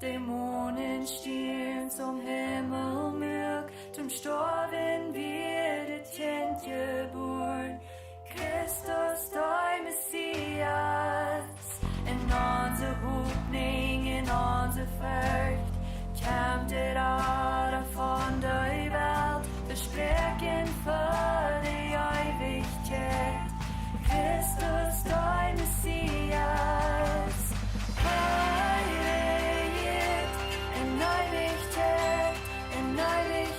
Dämonen stieren zum Himmel mög, zum Storben wird Kind geboren. Christus, dein Messias, in unser Hoffnung, in unser Furcht, kämpft der von der Welt, versprechen für die Ewigkeit. Christus, dein Messias, heiligt in Ewigkeit, in Ewigkeit.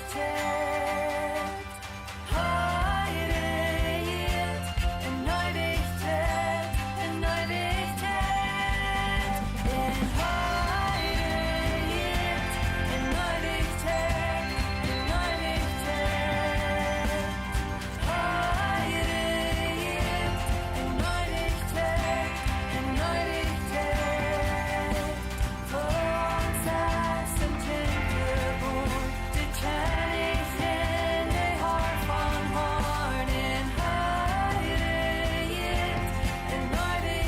Heiligt in Ewigkeit, in Ewigkeit. In heiligt in Ewigkeit, in Ewigkeit. Heiligt in Ewigkeit, in Ewigkeit. Vor uns ist ein Kind geboren, die kenn ich in die Hart von Horn. In heiligt in Ewigkeit, in Ewigkeit.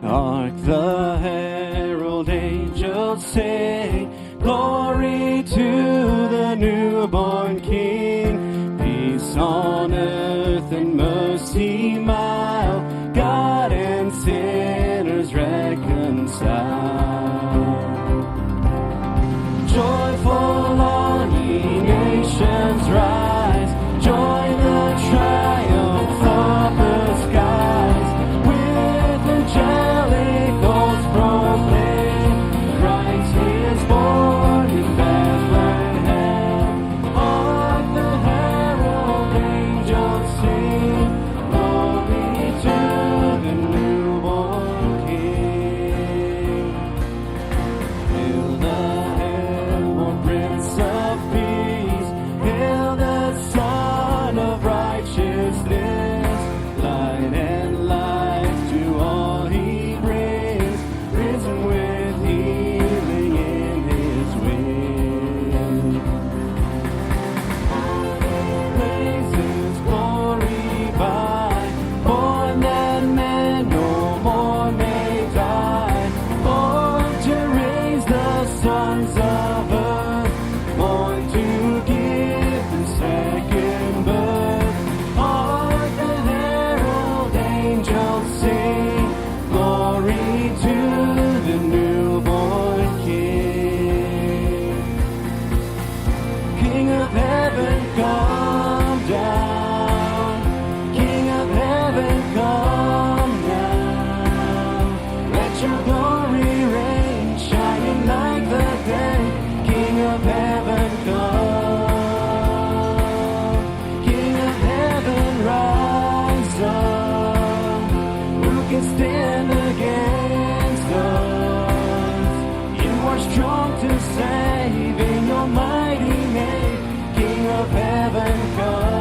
Hark the herald angels sing, glory to the newborn King. heaven, come down. King of heaven, come down. Let your glory reign, shining like the day. King of heaven, come. King of heaven, rise up. Who can stand against us? You are strong to save in your mighty name. King of heaven, come.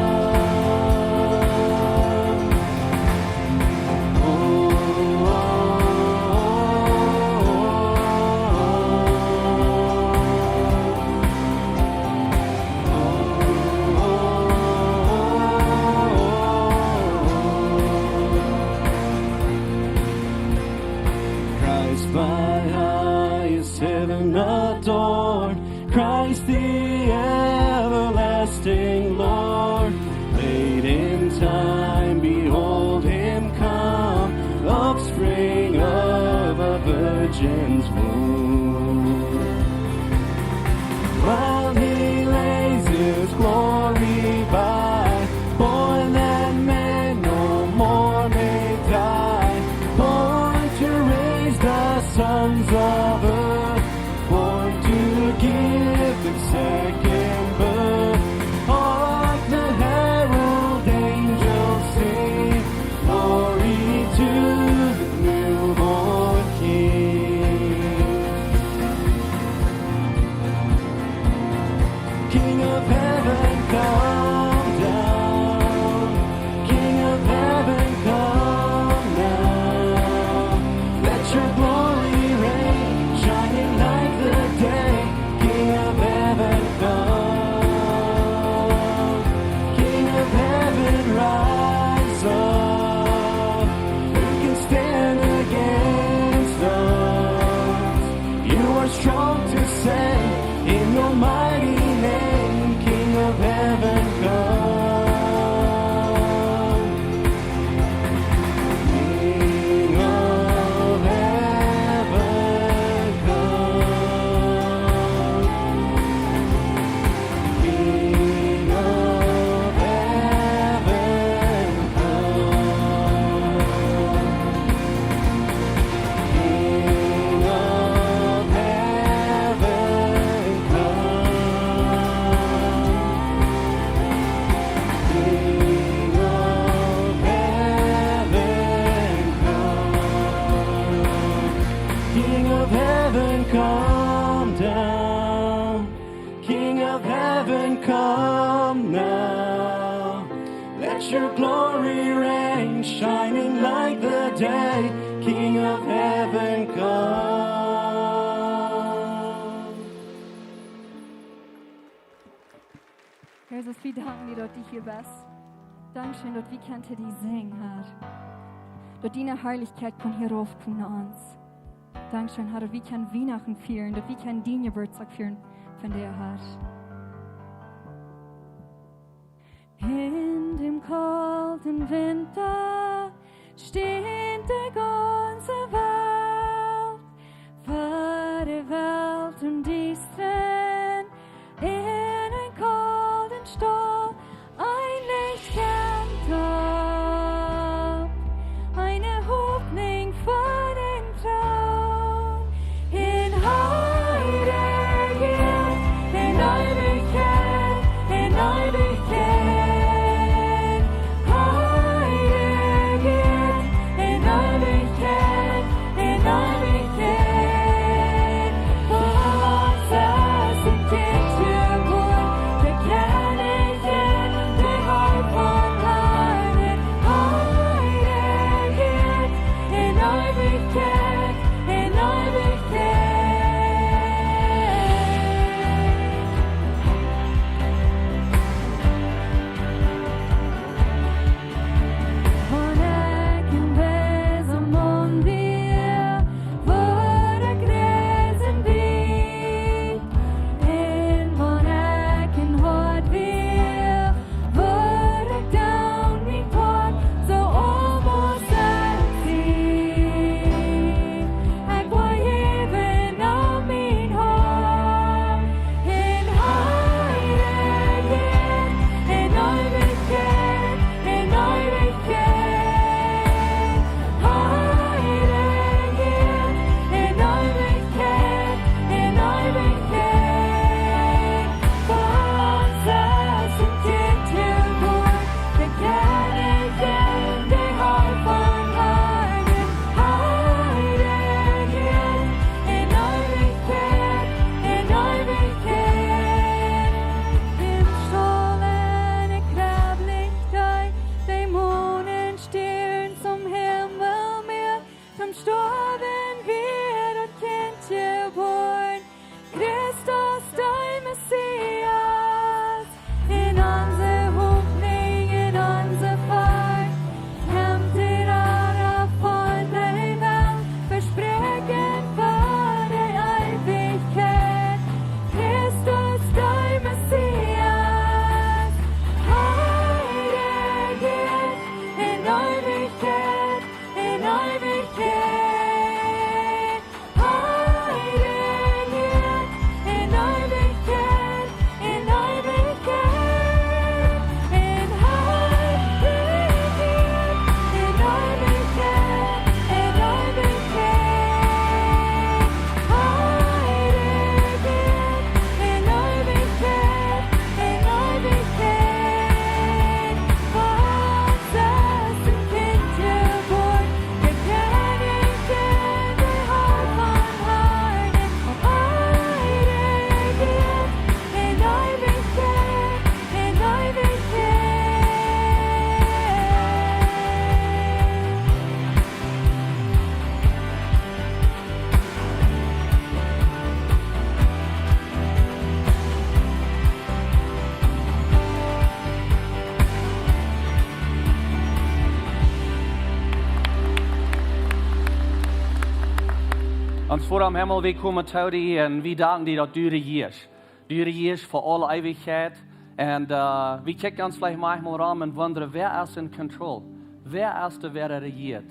Oh, Christ by highest heaven adored, Christ the everlasting Lord, late in time, behold him come, offspring of a virgin's womb. While he lays his glory by, born that men no more may die, born to raise the sons of earth, born to give the second birth. Hark the herald angels sing, glory to the newborn King. King of heaven, come down. King of heaven, come now. Let your glory reign, shining like the day. King of heaven, come. King of heaven, rise up. Who can stand against us? You are strong to save in your mighty name. King of heaven, come. King of heaven, come. King of heaven, come. King of heaven, come down. King of heaven, come now. Let your glory reign, shining like the day. King of heaven, come. Herr Jesus, vi danken dir, dass du hier bist. Dankeschön, dass vi kan till dig sing, Herr. Dass dina herrlighet kan hier raufkomma ans. Dankeschön, Herr, dass vi kan Weihnachten feiern, dass vi kan din Geburtstag feiern von dir, Herr. In dem kalten Winter steht die ganze Welt vor der Welt und die Tränen in ein kalten Stall. Ein Licht kennt ab, eine Hoffnung vor den Traum. In Heiligkeit, in Ewigkeit, in Ewigkeit. Heiligkeit, in Ewigkeit, in Ewigkeit. Vor uns ist ein Kind geboren, der König Ons Vater im Himmel, wir kommen zu dir und wir danken dir, dass du regierst. Du regierst für alle Ewigkeit. Und wir kicken uns vielleicht manchmal rum und wundern, wer ist in Control? Wer ist der, wer regiert?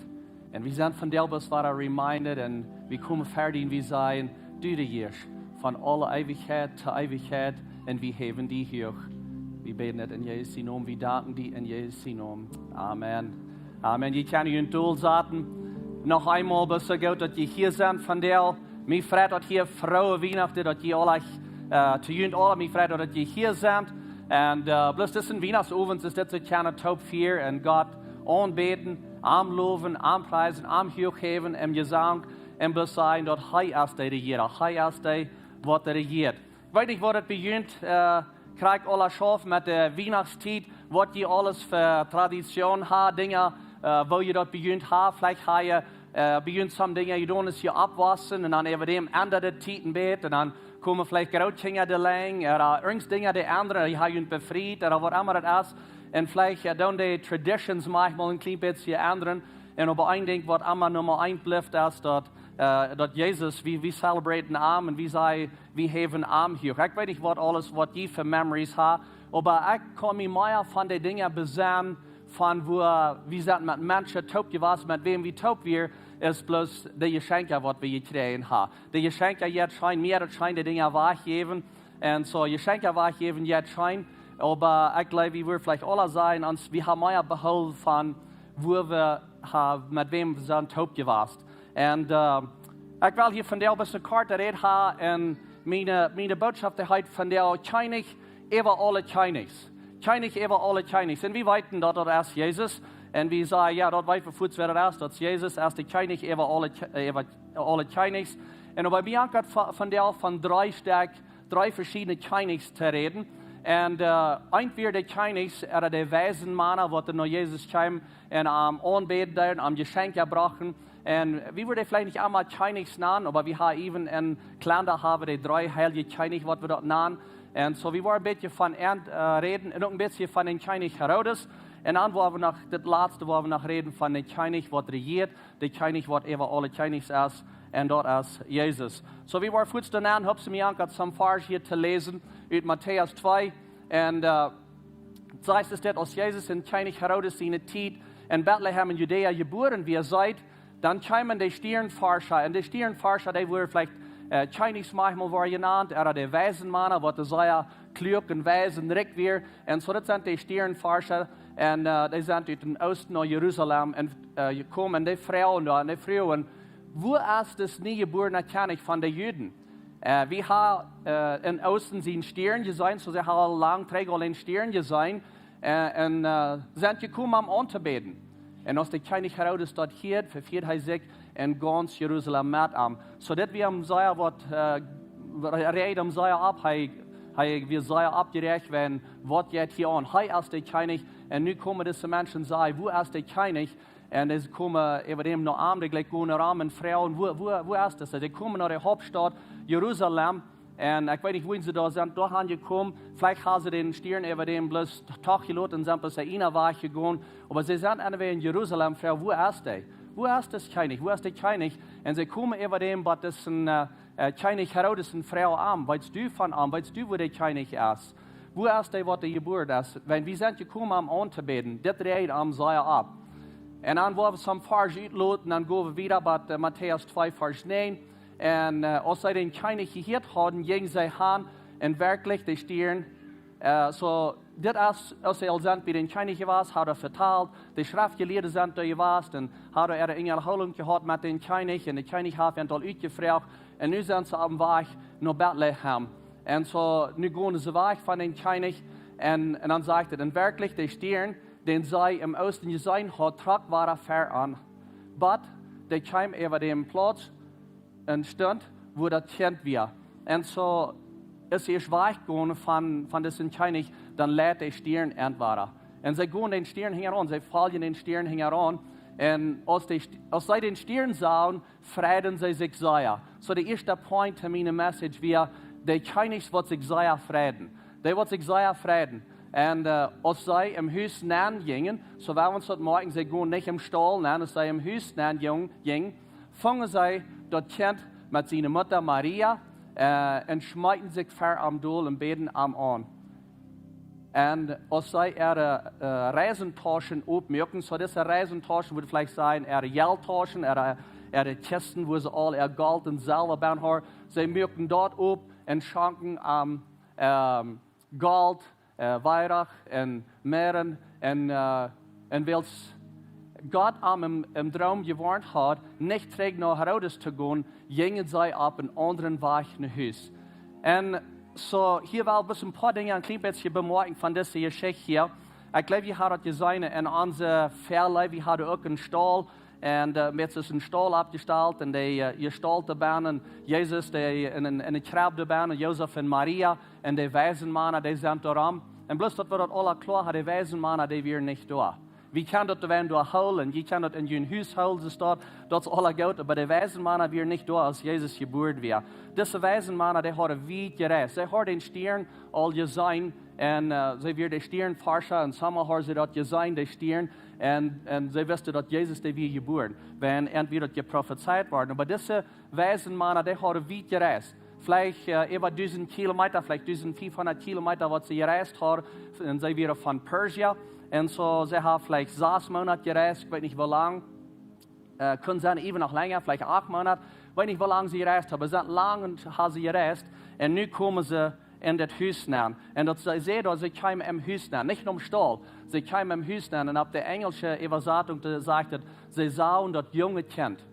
Und wir sind von dir bis Vater reminded und wir kommen fertig und wir sagen, du regierst von aller Ewigkeit zu Ewigkeit und wir heben dich hoch. Wir beten es in Jesu Namen, wir danken dir in Jesu Namen. Amen. Amen. Je kan u een doel zetten. Nog eenmaal bist du gut, dass je hier sind von dir. Mij freut dat hier Frauen Weihnachten, dass je alle, zu jund alle, mij freut dat je hier sind. Und bloß das in Weihnachtsabends ist das so kleine Top 4 und Gott anbeten, am loben, am preisen, am hochheben, im Gesang, im Besein, dort hei ist der Regierer, hei ist der, was der regiert. Ich weiß nicht, wo das beginnt, kriegt alle Schaff mit der Weihnachtszeit, was die alles für Tradition hat, Dinge, wo ihr dort beginnt habt, vielleicht habt ihr beginnt some Dinge, ihr tun es hier abwaschen und dann über dem Ende der Zeit und dann kommen vielleicht Grautkinder der Lang oder irgendwas Dinge der anderen, die haben befreit oder was immer das ist. Und vielleicht tun die Traditions manchmal ein klein bisschen ändern. Und aber ein Ding, was immer Nummer 1 bleibt, ist, dass Jesus, wir celebraten Arm und wir heben Arm hier. Ich weiß nicht, was alles, was die für Memories haben, aber ich kann mich mehr von den Dingen besinnen, von wo wir sind mit Menschen taub gewesen, mit wem wir taub wir, ist bloß die Geschenke, was wir gekriegt haben. Die Geschenke jetzt scheinen mir, scheinen die Dinge wahrgeben. Und so Geschenke wahrgeben jetzt scheinen. Aber ich glaube, wir würden vielleicht alle sein, und wir haben mehr behalten von, wo wir haben, mit wem wir sind taub gewesen. Und ich will hier von der ein bisschen Karte reden haben. Und meine Botschaft heute von der Chinese über alle Chinese. Chinese über alle Chinese. Und wir weiten dort erst Jesus. Und wir sagen, ja, dort weit verfußt wer erst, dass Jesus erst die Chinese über alle Chinese. Und bei mir hat von der von drei verschiedene Chinese zu reden. Und entweder der Chinese oder der weisen Männer, die noch Jesus kam und anbeten, am Geschenk gebracht. Und wir würden vielleicht nicht einmal Chinese nennen, aber wir haben eben in Kalender haben die 3 heilige Chinese, was wir dort nennen. Und so wir wollen ein bisschen von reden und auch ein bisschen von den Chinese Herodes. Und dann wollen wir noch, das letzte wollen wir noch reden von den Chinese, was regiert, der Chinese, was über alle Chinese ist, und dort ist Jesus. So wir wollen kurz danach, habe ich mir angehört, some Vers hier zu lesen, in Matthäus 2. Und das heißt es dort, als Jesus in Chinese Herodes in der Zeit in Bethlehem in Judäa geboren wie seid, dann kamen die Stirnforscher. Und die Stirnforscher, die wurden vielleicht Chinese manchmal war genannt, oder die Waisenmänner, was sehr klug und weisen recht wir. Und so das sind die Stirnforscher, und die sind aus dem Osten nach Jerusalem gekommen. Und die Frauen da, und die Frauen, wo ist das niegeborene König von den Juden? Wir haben in Osten sind Stirn gesehen, so sie haben lang träglich Stirn gesehen, und sind gekommen, um anzubeten. Und als der König Herodes dort hier, verführt er sich in ganz Jerusalem mit am. So dass wir am Säuer, reden am Säuer ab, wir Säuer abgerecht werden, was jetzt hier an. Hier ist der König, und nun kommen diese Menschen sagen, wo ist der König? Und sie kommen über dem noch am, die gleich gehen Rahmen, Frauen, wo ist das? Sie kommen nach der Hauptstadt Jerusalem. Und ich weiß nicht, wohin sie da sind, dort angekommen. Vielleicht haben sie den Stirn über dem bloß Tag gelassen und sind bis einer war gegangen. Aber sie sind anyway in Jerusalem, Frau, wo ist der? Wo ist das König? Wo ist der König? Und sie kommen über dem, was das ein König Herodes eine Frau an. Weißt du von an? Weißt du, wo der König ist? Wo ist der, was der Geburt ist? Wenn wir sind gekommen, um anzubeten, das dreht am Säuer ab. Und dann wollen wir zum Vers utloten, dann gehen wir wieder bei Matthäus 2, Vers 9. Und als sie den König gehört haben, gingen sie hin und wirklich die Stirn. So, das ist, als sie sind bei den König gewesen, hat verteilt, die Schriftgelehrten sind da gewesen, und hat eine Erholung gehabt mit den König, und der König hat ihn dort ausgefragt, und nun sind sie am Weg nach Bethlehem. Und so, nun gehen sie weg von den König, und dann sagt er, und wirklich die Stirn, den sie im Osten gesehen hat, tragbar fern. Aber der kam über den Platz, und stand, wo das Kind war. Und so ist er weggegangen von diesem König, dann lädt der Stirn entweder. Und sie gehen den Stirn heran, sie fallen den Stirn heran. Und als sie den Stirn sahen, freuen sie sich sehr. So der erste Point in meiner Message war, der König wird sich sehr freuen. Der wird sich sehr freuen. Und als sie im Haus nähen gingen, so waren uns heute Morgen, sie gehen nicht im Stall nähen, als sie im Haus nähen gingen, fangen sie das Kind mit seiner Mutter Maria und schmeiten sich ver am Doel und beten am an. Und als sie ihre Reisentaschen aufmerken, so diese Reisentaschen würde vielleicht sein, ihre Geldtaschen, ihre Kisten, wo sie all ihr Gold und Silber bei haben, sie merken dort auf und schenken Gold, Weihrauch und Meeren und welches Gott im Traum gewarnt hat, nicht trägt nach Herodes zu gehen, gingen sie auf einen anderen Weg nach Haus. Und so, hier war ein paar Dinge, ein klein bisschen bemerken von dieser Geschichte hier. Ich glaube, wir haben gesehen, in unserer Verleih, wir hatten auch einen Stall, und jetzt ist ein Stall abgestellt, und die gestalten Bahnen, Jesus, die in eine Krabbe Bahnen, Josef und Maria, und die Waisenmänner, die sind daran. Und bloß, dass wir das alle klar haben, die Waisenmänner, die wir nicht da. Wie kann das wenn du holen? Wie kann das in dein Haus holen? Das ist alles gut, aber die Waisenmänner wir nicht da, als Jesus geboren wird. Diese Waisenmänner, die haben weit gereist. Sie haben den Stern all gesehen und sie werden den Stern forschen und zusammen haben sie das gesehen, den Stern, und sie wissen, dass Jesus der wir geboren, wenn entweder geprophezeit worden. Aber diese Waisenmänner, die haben weit gereist. Vielleicht über 1000 Kilometer, vielleicht 1500 Kilometer, was sie gereist haben, und sie waren von Persien. Und so, sie haben vielleicht 6 Monate gereist, ich weiß nicht, wie lang. Können sein, eben noch länger, vielleicht 8 Monate. Ich weiß nicht, wie lange sie gereist haben. Sie sind lang und haben sie gereist. Und nun kommen sie in das Haus nehmen. Und das, sie sehen, dass sie kommen im Haus nehmen, nicht im Stall. Sie kommen im Haus nehmen. Und auf der englischen Übersetzung sagt, sie sahen das junge Kind.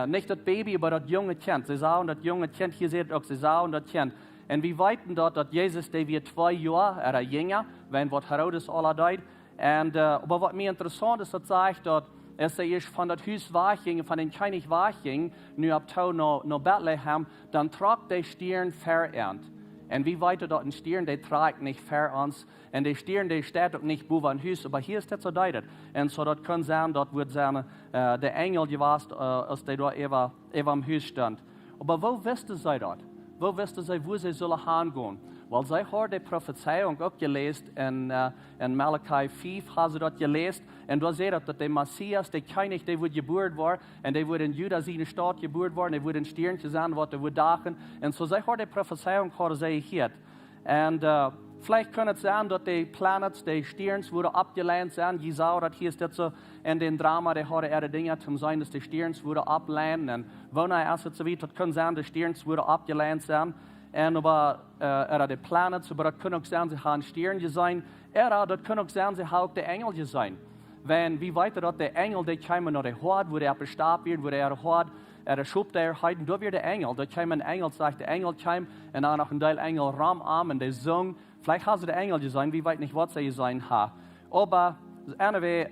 Nicht das Baby, aber das junge Kind. Sie sahen das junge Kind. Hier seht ihr auch, sie sahen das Kind. Und wir weiten dort, dass Jesus, der wird 2 Jahre, er ist jünger, wenn was Herodes aller deut. Und, aber was mir interessant ist, das sagt, dass als er von das Haus wegging, von den König wegging, nur ab Tau nach Bethlehem, dann trug der Stirn verernt. Und wie weiter dort ein Stirn, der trägt nicht ver uns. Und der Stirn, der steht auch nicht bei ein Haus, aber hier ist das so deutet. Und so dort kann sein, dort wird sein, der Engel gewasst, als der dort eben am Haus stand. Aber wo wüsste sie dort? Wo wüsste sie, wo sie sollen hingehen? Weil sie haben die Prophezeiung auch gelesen in Malachi 5, haben sie dort gelesen. Und da seht ihr, dass der Messias, der König, der wird geboren war, und der wird in Juda, seine Stadt geboren war, und der wird ein Stern sein, was der wird dachen. Und so sie haben die Prophezeiung, haben sie gehört. Und vielleicht kann es sein, dass die Planets, die Sterns, wurden abgelehnt sein. Jesaja, das hier ist das so in den Drama, die haben ihre Dinge zum sein, dass die Sterns wurden abgelehnt. Und wenn er erst so wie, das kann sein, die Sterns wurden abgelehnt sein. Und aber die Planets, aber das kann auch sein, sie haben Sterne gesehen. Das kann auch sein, sie haben auch die Engel gesehen. Wenn, wie weiter dort der Engel, der kommen nach der Hort, wo der bestab wird, wo der Hort, schub der Heiden, da wird der Engel. Da kam ein Engel, sagt der Engel kam, und dann noch ein Teil Engel Ramarm, und der sang. Vielleicht haben sie den Engel gesehen, wie weit nicht, was sie gesehen haben. Aber, anyway,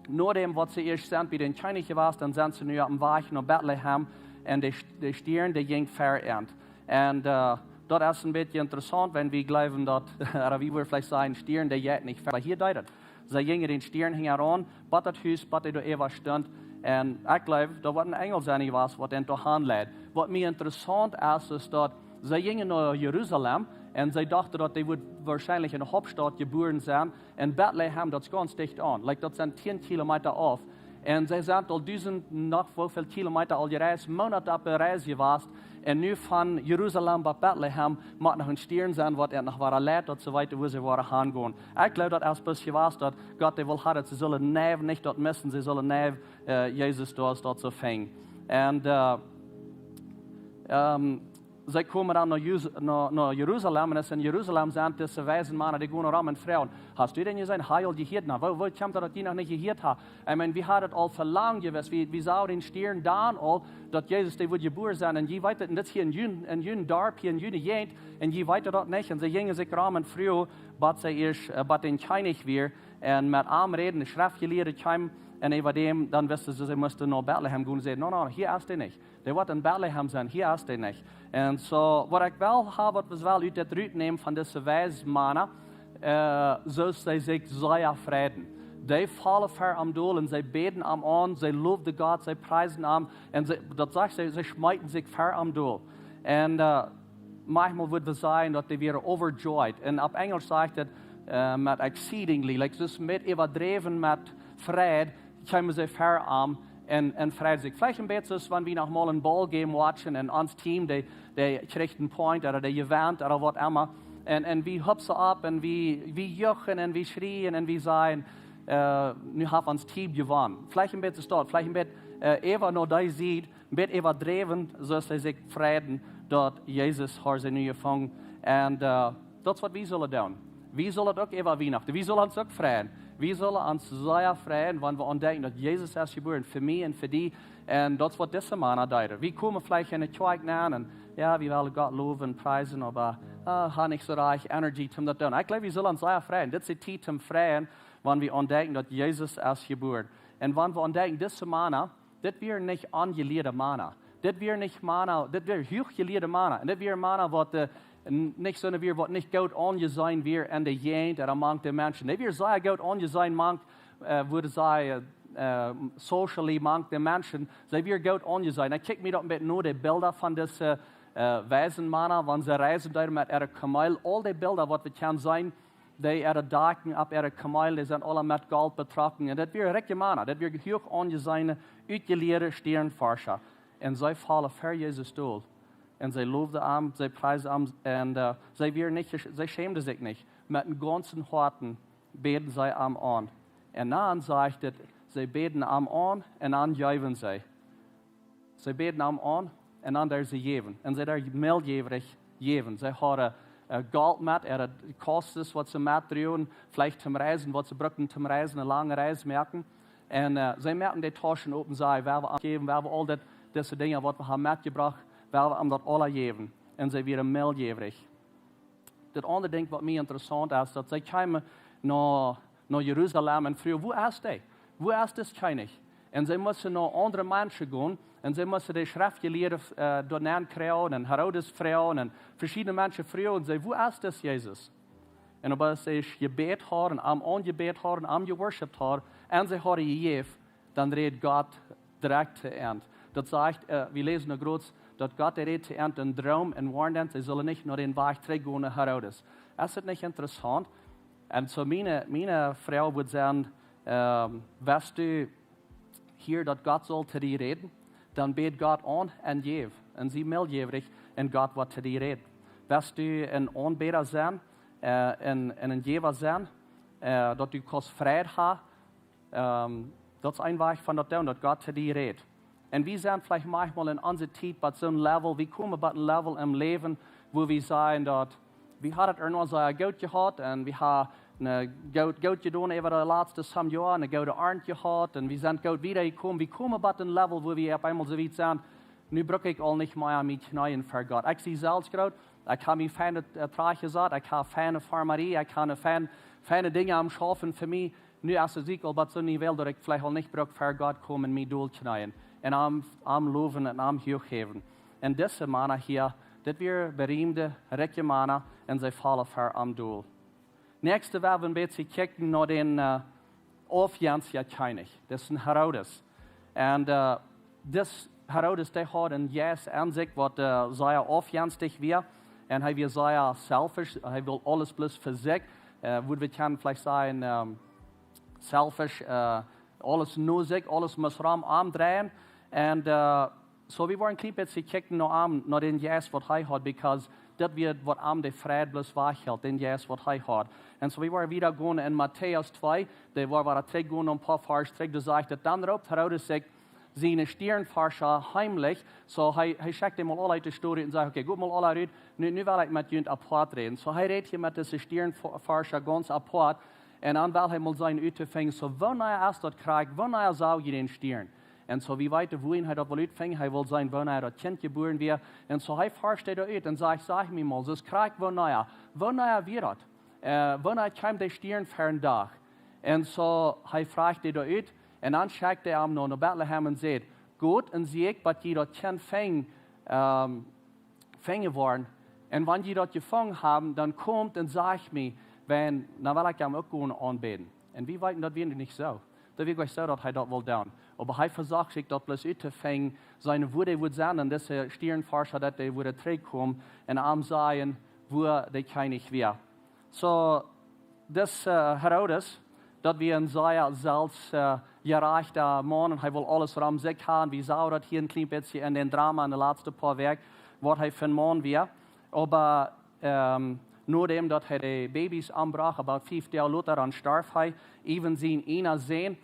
nur dem, was sie erst sind, wie den König war, dann sind sie nur am Weg nach Bethlehem, und der Stern, der ging verernt. Und das ist ein bisschen interessant, wenn wir glauben, dass, oder wie wir vielleicht sagen, Stirn, der jetzt nicht fährt. Hier deutet, sie gingen den Stirn heran, bei das Haus, bei der Eva stand. Und ich glaube, da war ein Engel sein, was den da handelt. Was mir interessant ist, dass sie gingen nach Jerusalem und sie dachten, dass die wahrscheinlich in der Hauptstadt geboren sein. In Bethlehem, das ist ganz dicht an. Like, das sind 10 Kilometer auf. Und sie sind all 1000, noch wie viele Kilometer all gereist, Monate auf der Reise gewesen. Und nun von Jerusalem bis Bethlehem muss noch ein Stirn sein, was noch war erlebt und so weiter, wo sie waren hingehen. Ich glaube, dass es ein bisschen was, dass Gott will haben, sie sollen nicht dort missen, sie sollen Jesus dort so fangen. Und sie kommen dann nach Jerusalem, und in Jerusalem sind diese weisen Männer, die gehen rum und fragen, hast du denn gesehen, Heil gehört? Wo kommt das, dass die noch nicht gehört haben? Ich meine, wir haben das all verlangt gewusst, wir sahen den Stirn da all, dass Jesus, der wird geboren sein, und je weiter, und das hier in jenen Dorf, hier in jenen Gegend, und je weiter dort nicht, und sie gingen sich rum und früh, bis sie erst, bis den König wir, und mit ihm reden, die Schriftgelehrte kamen, und über dem, dann wussten sie mussten nach Bethlehem gehen und sagen, no, hier ist er nicht. Der wird in Bethlehem sein, hier ist er nicht. Und so, was ich will haben, was will aus der Rüt nehmen von diesen Weismannen, so sie sich sehr freuen. Die fallen vor am Doel und sie beten am an, sie loben Gott, sie preisen am, und das sagt sie schmeiten sich vor am Doel. Und manchmal wird es sein, dass die wären overjoyed. Und auf Englisch sagt es mit exceedingly, like das mit überdreven mit Freude, kommen sie vor am. und freut sich. Vielleicht ein bisschen, wenn wir noch mal ein Ballgame watchen und uns Team, der kriegt einen Point oder der gewinnt oder was immer. Und wir hüpfen ab und wir juchen und wir schreien und wir sagen, nu haben uns Team gewonnen. Vielleicht ein bisschen dort, vielleicht ein bisschen Eva noch da sieht, ein bisschen Eva dreven, so dass sie sich freuen, dort Jesus hat sie nu gefangen. Und das ist, was wir sollen tun. Wir sollen auch Eva Weihnachten, wir sollen uns auch freuen. Wir sollen uns sehr freuen, wenn wir entdecken, dass Jesus ist geboren, für mich und für die. Und das wird diese Mann deuten. Wir kommen vielleicht in die Kirche an und ja, wir wollen Gott loben und preisen, aber haben nicht so reich Energie, um das zu tun. Ich glaube, wir sollen uns sehr freuen. Das ist die Zeit zum Freuen, wenn wir entdecken, dass Jesus ist geboren. Und wenn wir entdecken, diese Manna, das wird nicht angelehrte Manna. Das wird nicht Manna, das wird hochgelehrte Manna. Und das wird Manna, was nicht so wie was nicht gut angesehen wird in der Jugend oder manch der Menschen. Das wird sehr gut angesehen, manch, würde sagen, socially, manch der Menschen. Das wird gut angesehen. Ich kicke mir doch ein bisschen nur die Bilder von diesen Waisenmänner, wenn sie reisen da mit ihren Kamel. All die Bilder, was wir können sehen, die ihre Daten ab ihre Kamel, die sind alle mit Gold betroffen. Und das wird richtige Männer. Das wird hoch angesehene, ausgelehrte Sternforscher. Und sie fallen für Jesus durch. Und sie loben ihn, sie preisen ihn, und sie schämen sich nicht. Mit dem ganzen Herzen beten sie ihn an. Und dann sagt es, sie beten ihn an und dann geben sie. Sie beten ihn an und dann der sie geben. Und sie der mildjährig geben. Sie haben Geld mit, kostet, was sie mitdrehen, vielleicht zum Reisen, was sie brauchen zum Reisen, eine lange Reise merken. Und sie merken die Taschen open sein, wer wir geben, wer wir all diese Dinge, was wir haben mitgebracht, wer wir das alle geben. Und sie werden mildjährig. Das andere Ding, was mir interessant ist, dass sie kommen nach Jerusalem und fragen, wo ist der? Wo ist das König? Und sie müssen nach anderen Menschen gehen und sie müssen die Schriftgelehrten dort kriegen und Herodes fragen und verschiedene Menschen fragen und sagen, wo ist das Jesus? Und ob sie gebet haben, am angebet haben, am geworshipped haben und sie haben gegeben, dann redet Gott direkt zu ihnen. Das sagt, wir lesen noch kurz, dass Gott redet zu ihnen in Traum und warnt ihnen, sie sollen nicht nur den Weg zurückgehen nach Herodes. Ist das nicht interessant? Und so meine Frau würde sagen, weißt du, hier, dass Gott soll zu dir reden, dann bet Gott an und gib. Und sie mildjährig und Gott wird zu dir reden. Weißt du, ein Anbeter sein, ein Geber sein, dass du kannst Freude hast, das ist ein Weg von dort, dass Gott zu dir redet. Und wir sind vielleicht manchmal in unserer Zeit bei so einem Level, wir kommen bei einem Level im Leben, wo wir sagen, dass wir haben irgendwann so gut gehabt und wir haben gut getan über die letzten Jahre, eine gute Ernte gehabt und wir sind gut wiedergekommen. Wir kommen bei einem Level, wo wir auf einmal so weit sind, nun brauche ich auch nicht mehr mit Knien für Gott. Ich sehe selbst gerade, ich habe mir feine Trache gesagt, ich habe feine Farmerie, ich habe feine Dinge am Schaffen für mich. Nun ist es egal, aber so eine Welt, dass ich vielleicht auch nicht brauche für Gott kommen und mich durchknien. Und am loben und am hochheben. Und diese Männer hier, das wir berühmte, reiche Männer, und sie fallen für am Duel. Nächste werden wir ein bisschen kicken nach den aufjährlichen König. Das ist ein Herodes. Und das Herodes, der hat ein Jes an sich, was sehr aufjährlich wird. Und er wird sehr selfish, er will alles bloß für sich. Würde wir können vielleicht sagen, selfish, alles nur sich, alles muss Raum drehen. Und so wir wollen ein bisschen kicken nach den Jes, was er hat, because das wird, was der Fried bloß wachhält, den Jes, was er hat. Und so wir wollen wieder gehen in Matthäus 2, der war zurückgehen ein paar Vers zurück, der sagt, dann raubt Herodes sich seine Stirnforscher heimlich, so er schickt ihm mal alle die Story und sagt, okay, gut mal alle reden, nu will ich mit jemand apart reden. So er redet hier mit diesen Stirnforscher ganz apart, und dann will er mal sein Utefing, so wenn er erst dort kriegt, wenn er saugt den Stirn. Und so wie weit wohin er das will utfängen, er will sein, wenn er das Kind geboren wird. Und so er forscht er ut und sagt, sag mir mal, das kriegt wenn er wird, wenn er kommt der Stirn für einen Tag. Und so er fragt er ut, und dann schickt er ihm noch nach Bethlehem und sagt, gut, und sieg, dass die das Kind fangen worden. Und wenn die das gefangen haben, dann kommt und sagt mir, dann will ich ihm auch gehen anbeten. Und wie weit, das wird nicht so. Das wird gleich so, dass er das will tun. Aber er versucht sich das bloß utzufangen, seine Würde wird sein, und diese Stirnforscher, dass die würde zurückkommen und ihm sagen, wo der König wäre. So, das Herodes, das wir ein sehr selbst gereichter Mann und er will alles rum sich haben. Wie sauer das hier ein klein bisschen in den Drama in den letzten paar Werk, was er für ein Mann wäre. Aber nur dem, dass er die Babys anbrach, about 5 Jahre Luther an starb, even sehen einer sehen,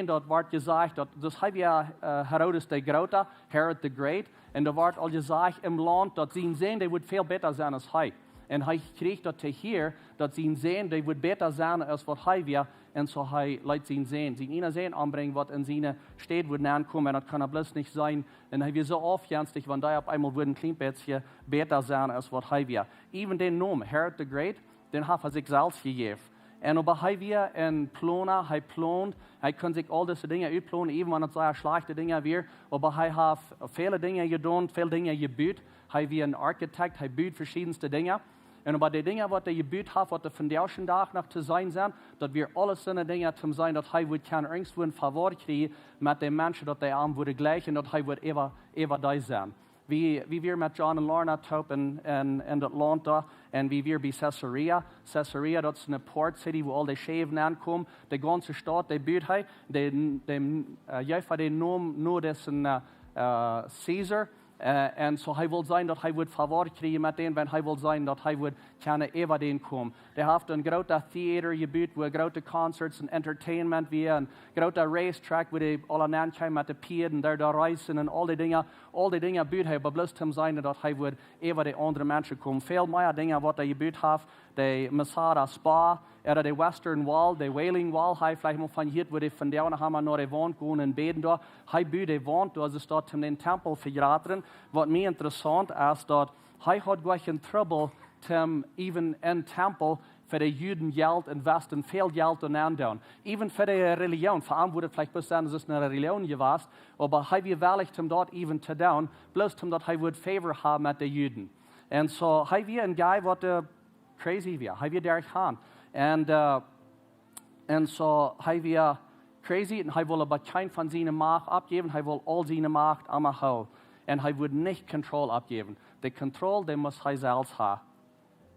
dort wird gesagt, das hat ja Herodes der Große, Herod the Great, und da wird all gesagt im Land, dass sie sehen, der wird viel besser sein als er. Und er kriegt das hier, dass sie sehen, der wird besser sein als was er wäre, und so Leute sie sehen. Sie einer sehen anbringen, was in seine Städte wird ankommen, das kann er bloß nicht sein. Und er wird so aufjänstig, wenn da auf einmal wird ein klein bisschen besser sein als was er wäre. Even den Namen, Herod the Great, den hat er sich selbst gegeben. Und aber er wir in Plona, er plant, er kann sich all diese Dinge utplanen, even wenn es sehr schlechte Dinge wäre, aber er hat viele Dinge getan, viele Dinge gebaut. Er wie ein Architekt, er baut verschiedenste Dinge. Und aber die Dinge, was er gebaut hat, was er von der ersten Tag noch zu sein sind, dass wir alles so Dinge zum sein, dass er wird kein irgendwo ein Favor kriegen mit den Menschen, dass der Arm würde gleich und dass er wird immer da sein. Wie wir mit John und Lorna taub in das Land da, und wie wir bei Caesarea. Caesarea, das ist eine Port City, wo all die Schäfen ankommen. Die ganze Stadt, die baut er, Jäfer den Namen nur dessen Caesar. Und so er will sein, dass er wird Favor kriegen mit denen, wenn er will sein, dass er wird keine über den kommen. Der hat ein großes Theater gebaut, wo große Concerts und Entertainment wie ein großer Racetrack, wo die alle ankommen mit den Pieden und da reisen und all die Dinge baut er, aber bloß zum sein, dass er wird über die anderen Menschen kommen. Viel mehr Dinge, was er gebaut hat, die Masada Spa, oder die Western Wall, die Wailing Wall, vielleicht mal von hier, wo die von der haben nach der Wand gehen und beten da. Er baut die Wand, da ist dort in den Tempel verraten. Was mir interessant ist, dass er hat gleich ein Trouble, even in Tempel, für die Juden Geld investieren, viel Geld und andoen. Even für die Religion, vor allem wurde vielleicht bis dann, es ist eine Religion gewesen, aber er wird willig, dort even zu tun, bloß dass er wird Favor haben mit den Juden. Und so, er wird ein Guy, was crazy wäre, er wird der haben. Und so, er wird crazy, und er will aber kein von seiner Macht abgeben, er will all seine Macht einmal haben. Und er wird nicht Kontrolle abgeben. Die Kontrolle, die muss er selbst haben.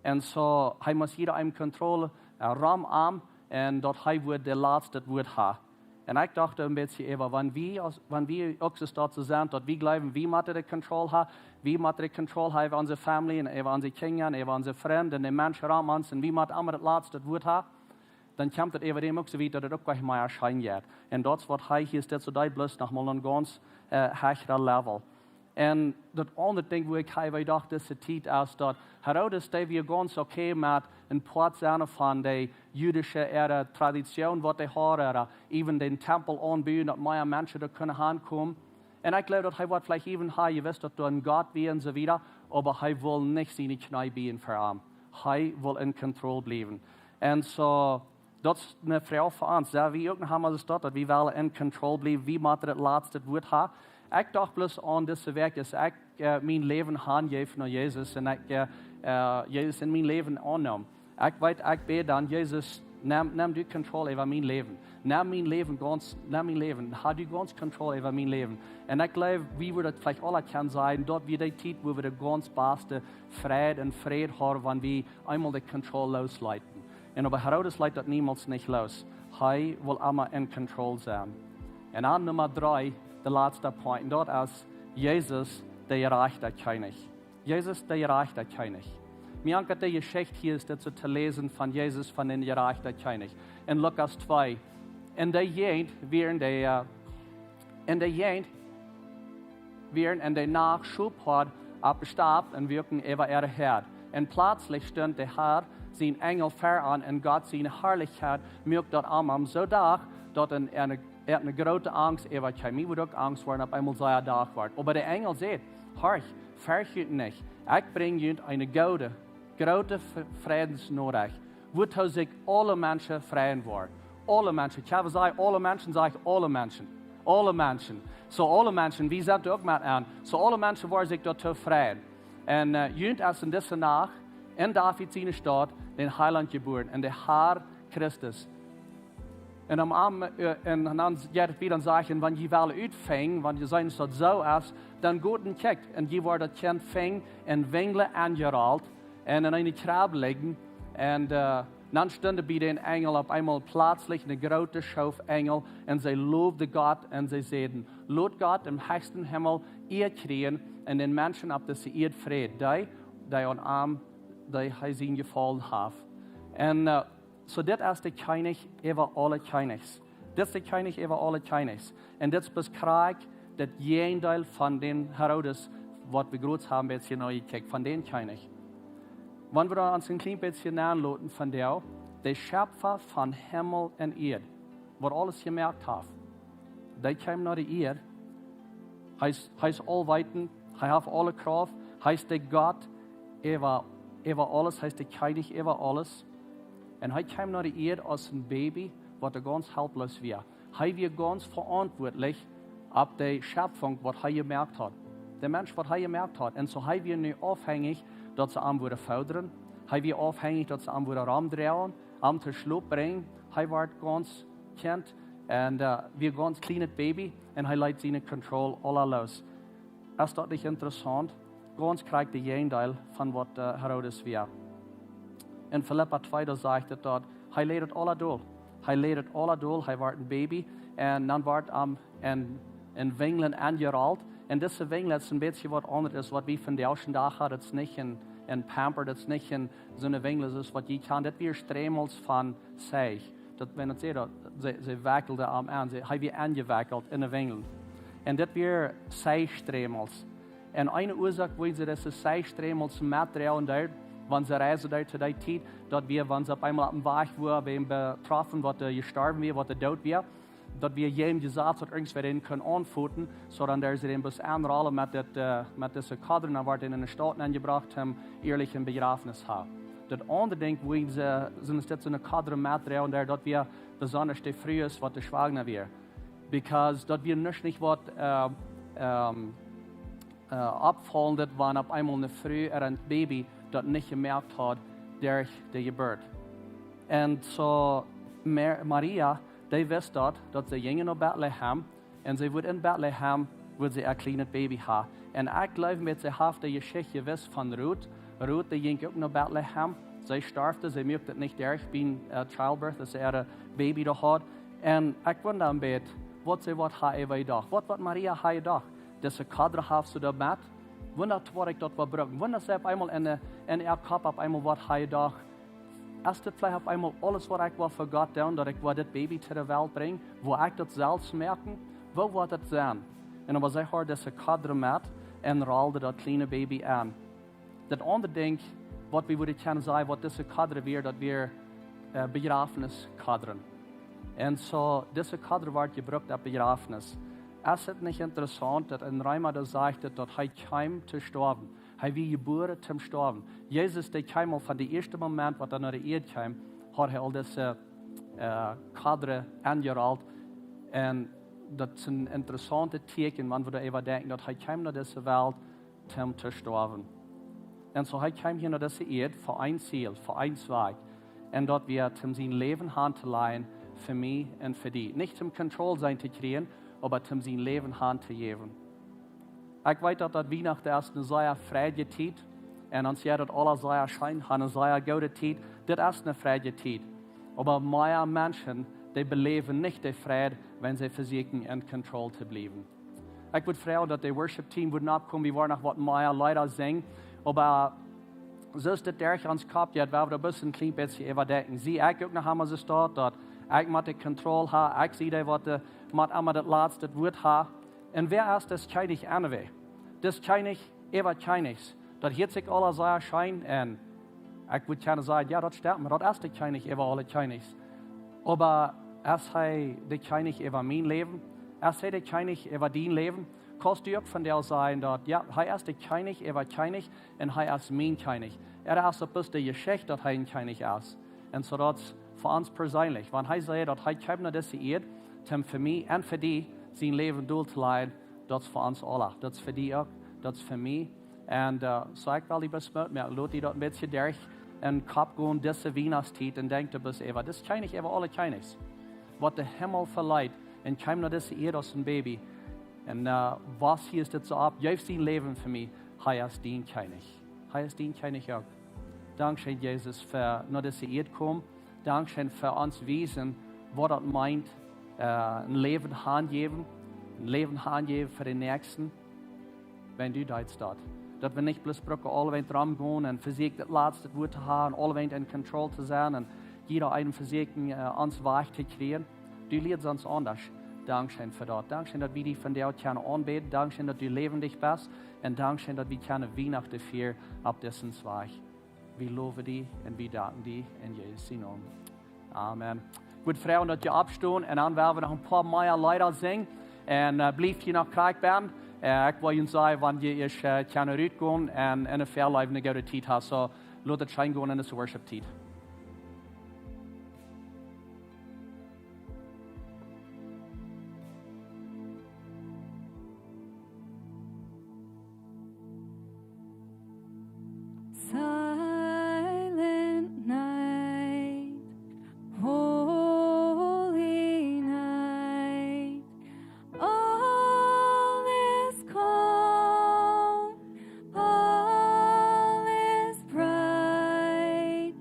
Und so, er muss jeder eine Kontrolle Raum haben, und dort er wird der letzte Wort haben. Und ich dachte ein bisschen, wenn wir auch dazu sind, dass wir glauben, wie müssen wir die Kontrolle haben, wie müssen wir die Kontrolle haben über unsere Familie, über unsere Kinder, über unsere Freunde, und die Menschen um uns, und wie müssen wir das letzte Wort haben, dann kommt es eben dem auch so weit, dass es auch gleich mal erscheinen wird. Und das, was hier ist, das ist bloß noch mal ein ganz höherer Level. Und das andere Ding, wo ich dachte, das ist, dass Herodes, der wir ganz okay mit ein paar Sachen von der jüdischen Tradition, was die haben, oder even den Tempel anbauen, dass mehr Menschen da können ankommen. Und ich glaube, dass er wird vielleicht even hier, ihr wisst, dass du ein Gott wie und so weiter, aber er will nicht seine Knie bieten für ihn. Er will in Kontrolle bleiben. Und so, das ist eine Frage für uns. Ja, wie auch haben wir das dort, dass wir wollen in Kontrolle bleiben, wie man das letzte Wort haben. Ich dachte bloß an diese Werk, dass ich mein Leben angebe an Jesus und ich Jesus in mein Leben annehme. Ich weiß, ich bete an Jesus, nimm die Kontrolle über mein Leben. Nimm mein Leben, hab du ganz Kontrolle über mein Leben. Und ich glaube, wie wir das vielleicht alle können sein, dort wie die Zeit, wo wir die ganz beste Friede haben, wenn wir einmal die Kontrolle losleiten. Und aber Herodes leitet das niemals nicht los. Er will immer in Kontrolle sein. Und an Nummer 3, der letzte Punkt, und dort ist Jesus, der gerechte König. Jesus, der gerechte König. Mir angeht die Geschichte hier ist dazu zu lesen von Jesus, von dem gerechten König. In Lukas 2. In der Jent, während in der Nacht Schubhort abgestorben und wirken über ihre Herd. Und plötzlich stand der Herr, sein Engel voran, und Gott seine Herrlichkeit mögt dort am so da, dort eine große Angst über Chemie, wo doch Angst war, und auf einmal sei da war. Aber der Engel sagt, horch, fürchtet nicht, ich bringe Ihnen eine große Friedensnachricht, wo sich alle Menschen freuen wollen. Alle Menschen, ich habe gesagt, alle Menschen, sage ich, alle Menschen. Alle Menschen. So alle Menschen, wie sagt auch mal an, so alle Menschen wollen sich dort freuen. Und Jünd ist in dieser Nacht, in David seine Stadt, den Heiland geboren, und der Herr Christus. Und dann wieder sagen, wenn je wel uitving, wenn je zijn dat zo is, dan goed en kijkt. En je wordt dat kind ving en wingelen aangerald en in een krab liggen. En Dann stünde bei den Engel auf einmal plötzlich eine große Schaufengel und sie lobte Gott und sie sagten, Lot Gott im höchsten Himmel, ihr kriegen und den Menschen auf das ihr Fried, die an Arm, die er ihnen gefallen hat. Und so das ist der König über alle Königs. Das ist der König über alle Königs. Und das beschreibt das Gegenteil von den Herodes, was wir groß haben jetzt hier neu gekriegt, von den König. Wenn wir uns ein klein bisschen anlassen von der Schöpfer von Himmel und Erde, was alles gemerkt hat, der kam nach der Erde, er ist allweiten, er hat alle Kraft, er ist der Gott über alles, er ist der König über alles. Und er kam nach der Erde als ein Baby, was ganz helplos war. Er war ganz verantwortlich auf die Schöpfung, was er gemerkt hat. Der Mensch, was er gemerkt hat. Und so er war nicht abhängig, dass sie ihn fördern. Er war abhängig, dass sie ihn rumdrehen, ihn zu Schluck bringen. Er war ganz Kind und wie ein ganz kleines Baby. Und er leitet seine Kontrolle alle los. Ist das nicht interessant? Ganz kriegt der Gegenteil von was Herodes war. In Philippa 2 da sagt er dort, er leidet alle durch. Er leidet alle durch, er war ein Baby. Und dann war in Wingeln angerollt. Und diese Wingeln ist ein bisschen was anderes, was wir von der ersten Tag haben. Das ist nicht in Pamper, das ist nicht in so eine Wingel, das ist was ich kann. Das wir Stremels von sich. Wenn ihr seht, sie wackelte am an, sie haben angewackelt in der Wingel. Und das wir Seistremels. Und eine Ursache, wo sie diese Seistremels Material dort, wenn sie reisen dort zu der Zeit, dass wir, wenn sie auf einmal am Weg waren, wir betroffen, was gestorben wir, was tot wir, dass wir jedem gesagt hat, irgendwer können anfuten, sondern dass sie den bis anrollen mit diesen Kadern, die in den Staaten angebracht haben, ehrlich ein Begräbnis haben. Das andere Ding, wo sie sind jetzt so eine Kadermaterial, dass wir besonders die früh ist, was der Schwager wäre. Because dass wir nicht was abfallen, dass wenn auf einmal eine Früh oder ein Baby das nicht gemerkt hat, durch die Geburt. Und so Maria, die wusste dort, dass sie gingen nach Bethlehem und sie wird in Bethlehem ein kleines Baby haben. Und ich glaube, mit sie hat die Geschichte gewusst von Ruth. Ruth, die ging auch nach Bethlehem. Sie starb, sie merkte nicht durch, bin Childbirth, dass sie ein Baby da hat. Und ich wundere ein bisschen, was hat Eva gedacht? Was Maria hat gedacht? Dass sie Kadre hat zu der Bett? Wundert, was ich dort brauche. Wundert sie auf einmal in ihr Kopf auf einmal, was hat gedacht? Ist das vielleicht auf einmal alles, was ich für Gott tun, dass ich das Baby zu der Welt bringe, wo ich das selbst merken? Wo wird das sein? Und aber sie hat diese Kadre mit und rollte das kleine Baby an. Das andere Ding, was wir würden können sagen, was diese Kadre wäre, dass wir Begrafeniskadren. Und so, diese Kadre wird gebraucht auf Begrafenis. Es ist nicht interessant, dass ein Reimer da sagt, dass er kam zu sterben. Er wie geboren zum Sterben. Jesus, der kam von dem ersten Moment, als er nach der Erde kam, hat er all diese Kadre angerollt. Und das ist ein interessantes Zeichen, wenn wir da eben denken, dass er kam nach dieser Welt, um zu sterben. Und so er kam hier nach dieser Erde für ein Ziel, für ein Zweig. Und dort wird um sein Leben handzuleihen für mich und für die. Nicht zum Kontroll sein zu kriegen, aber um sein Leben handzugeben. Ich weiß, dass das Weihnachten ist eine sehr freie Zeit. Und uns ja, dass alle sehr schein, eine sehr gute Zeit. Das ist eine freie Zeit. Aber mehr Menschen, die beleben nicht die Freude, wenn sie versuchen, in Kontrolle zu bleiben. Ich würde fragen, dass das Worship-Team würde nachkommen, wie wir nach was mehr Leute singen. Aber so ist das durch uns gehabt, ja, wir ein bisschen klein bisschen überdenken. Sie, ich auch noch einmal so dort, dass ich mit der Kontrolle habe, ich sehe, was mit einmal das letzte Wort habe. Und wer ist das König anweh? Das König, Königs. Das hat sich alle sehr schein. Und ich würde gerne sagen, ja, das stimmt, das ist der König über alle Königs. Aber ist er der König über mein Leben? Ist er der König über dein Leben? Kannst du auch von der sein, dass, ja, er ist der König über König und er ist mein König. Er ist ein bisschen die Geschichte, dass er ein König ist. Und so das für uns persönlich. Wenn er sagt, dass er kommt nach dieser Erde, um für mich und für die sein Leben durchzuleiten, das ist für uns alle. Das ist für die auch, das ist für mich. Und so ich will lieber smart mehr, Leute, die dort ein bisschen durch den Kopf gehen, diese Weihnachtszeit und denken, das ist König über alle Königs. Was der Himmel verleiht, und kommt nach dieser Erde als ein Baby. Und was hier ist das so ab? Gibt sein Leben für mich. Er ist dein König. Er ist dein König auch. Dankeschön, Jesus, für nach dieser Erde kommen. Dankeschön für uns wissen, was das meint, ein Leben handgeben für den Nächsten, wenn du da dort. Dat we niet bloß brücken, alle dran gehen und versuchen, das letzte Wort zu haben, alle in Kontrolle zu sein und jeder einen versuchen, uns weich zu kriegen. Du lehrst uns anders. Dankeschön für das. Dankeschön, dass wir dich von dir können anbeten. Dankeschön, dass du lebendig bist. Und Dankeschön, dass wir können Weihnachten feiern ab dessen Zweig. Wir loben dich und wir danken dir in Jesu Namen. Amen. Gut, Frauen, dass ihr abstehen und dann werden wir noch ein paar mehr Lieder singen. Und bleibt hier noch Kirchband. Ik wil je zeggen, wanneer je kan uitgaan en in een verleven een goede tijd hebt. So, laat het schijn gaan in de worship tijd. Silent night, holy night, all is calm, all is bright,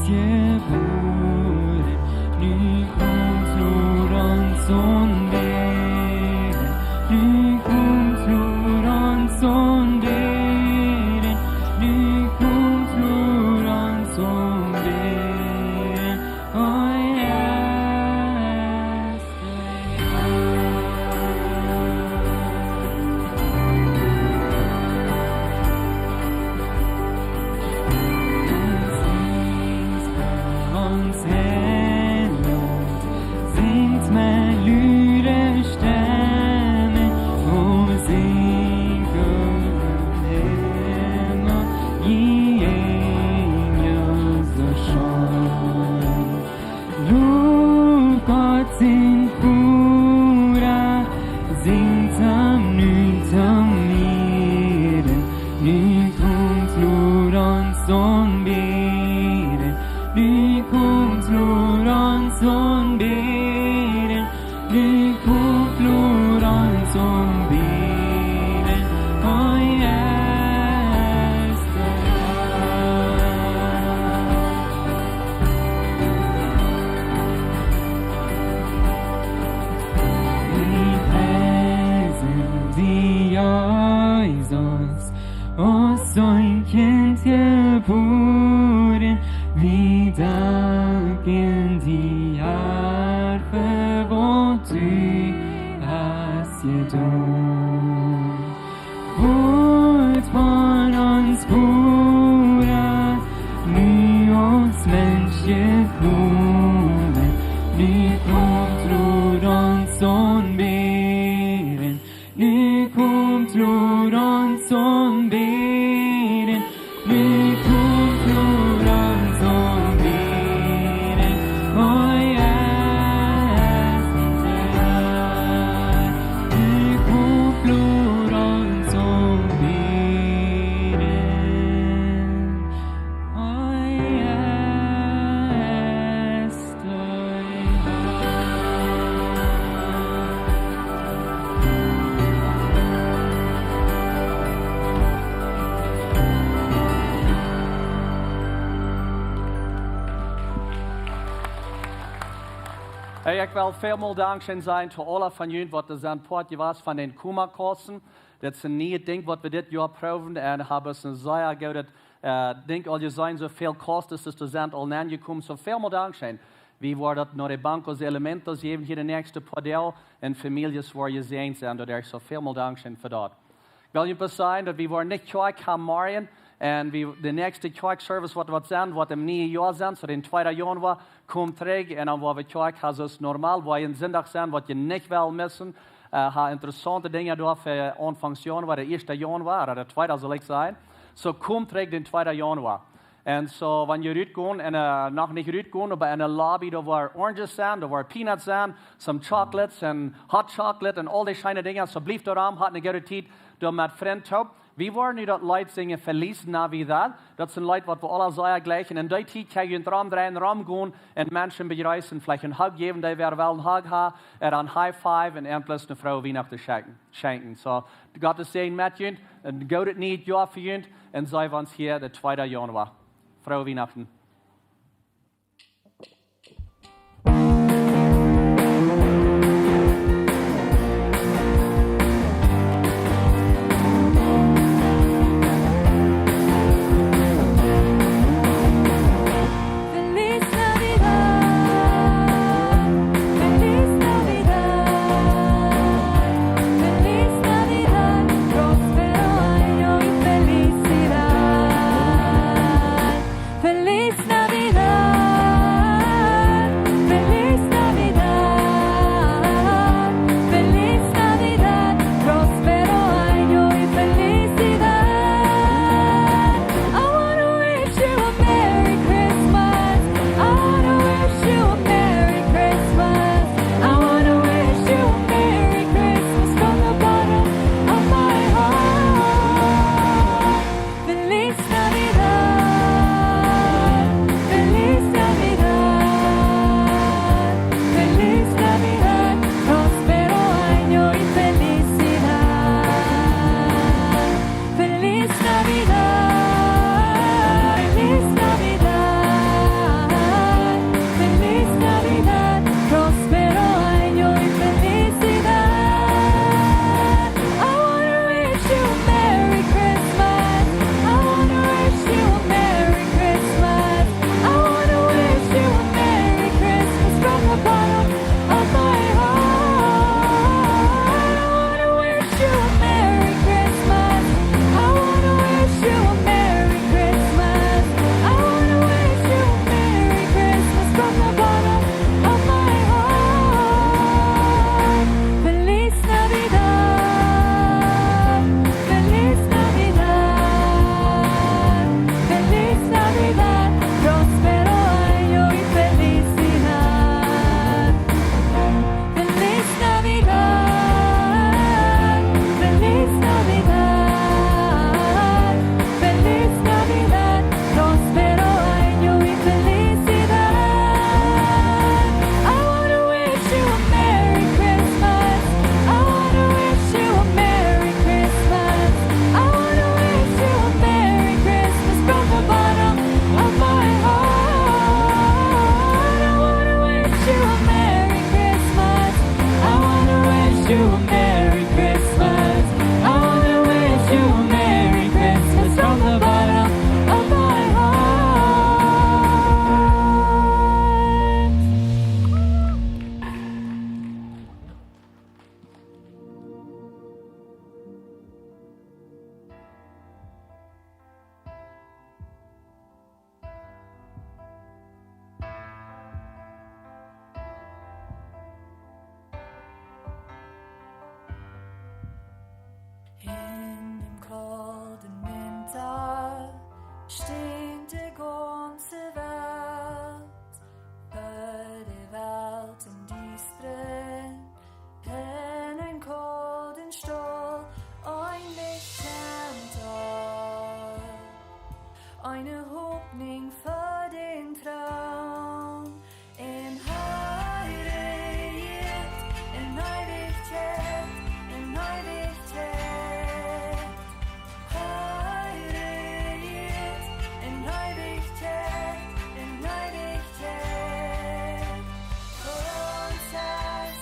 geboren, nu komt Lorenz und Beeren, nu kommt Lorenz und Beeren, nu kommt Lorenz und Beeren, oh uns Herrn, singt med lyre stemme, og synger hem og gi engels og sjøl. Lov Gott sin kora, singt ham nyt ham miren, nu komt Lorenz und Beeren, nu komt Lorenz und Beeren, nu komt Lorenz und Beeren, oh yes, we present the eyes oss ein Kind geboren, vi danken die Harfe, wo du hast getan. Wort von uns Bruder, nu uns Mensch gekommen, nu kommt Lorenz und Beeren, nu kommt Lorenz und Beeren, nu kommt Lorenz und Beeren, oh yes, nu kommt Lorenz und Beeren, oh yes, Hey, ik wil veel dankzij zijn voor alle van jullie wat er zijn poortje was van den Kuma-kosten. Dat is een nieuw ding wat we dit jaar proeven en hebben ze een zeer goed ding al je zijn zoveel kosten is er zijn al aangekomen. Zo veel dankzij. Wie wordt naar de bank als elementen geven hier de nächste padel en families waar je zijn zijn. Dat er zoveel dankzij voor dat. Ik wil je zeggen dat we worden niet kwijt gaan morgen. En de nächste kerkservice wat zijn, wat im nieuwe jaar zijn, so den 2. Januar, komt terug. En dan waar we kerk gaan zoals normaal, waar je een zondag zijn, wat je niet wil missen. Interessante dingen door voor Anfangs Januar, de 1. Januar, oder de 2. zal ik zijn. So komt terug den 2. Januar. En so, wanneer je uitgaan en nog niet uitgaan, aber in de lobby, daar waar oranges zijn, daar waar peanuts zijn, some chocolates en hot chocolate en al die schijne dingen. So blijf daarom, had een goede tijd, door met vrienden op. We worden nu dat Leid zingen Feliz Navidad. Dat is een Leid wat we alle zeggen gleich. En in die tijd kan je een raam draaien, raam gaan en mensen bereizen. Vielleicht een hug geven, die weer wel een hug hebben. Een high five en plus een vrouw Weihnachten schenken. So, God is zijn met jullie. En God het niet jaar voor jullie. En zij ons hier de 2. Januar. Vrouw Weihnachten. Feliz steht die ganze Welt, für die Welt in dies drin, in ein kalten Stall, ein Licht eine Hoffnung für den Traum, in Heiligkeit, in Ewigkeit, in Ewigkeit. Heiligkeit, in Ewigkeit, in Ewigkeit. Uns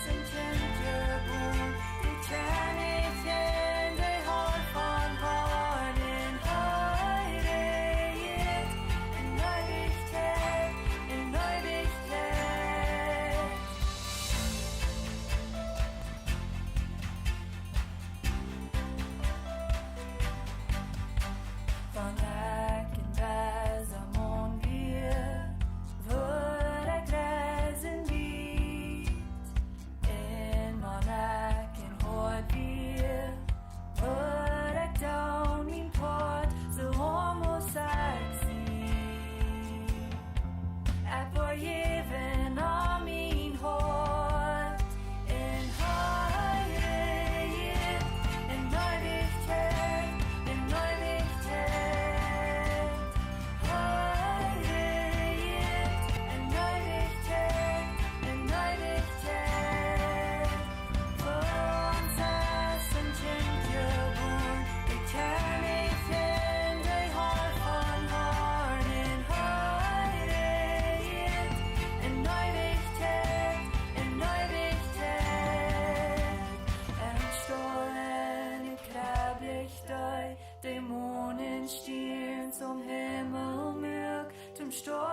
sind Kindgeboren, die kenne ich in die Hand von Horn. In Heiligkeit, in Ewigkeit, in Ewigkeit. Van ik in deze mondier, voor ik reizen niet. In van ik in hoort weer, voor ik down mijn port, zo homo sexy. Ik word even aan mijn hart. In heiligheid, in Ewigkeit, in Ewigkeit. Heiligheid, in Ewigkeit, in Ewigkeit. Voor ons is een kind geboren, die ken ik in de hart van Horn. In heiligheid, in Ewigkeit, in Ewigkeit. En stolen ik krabblich durch, Dämonen stieren zum Himmel mög, zum Sturm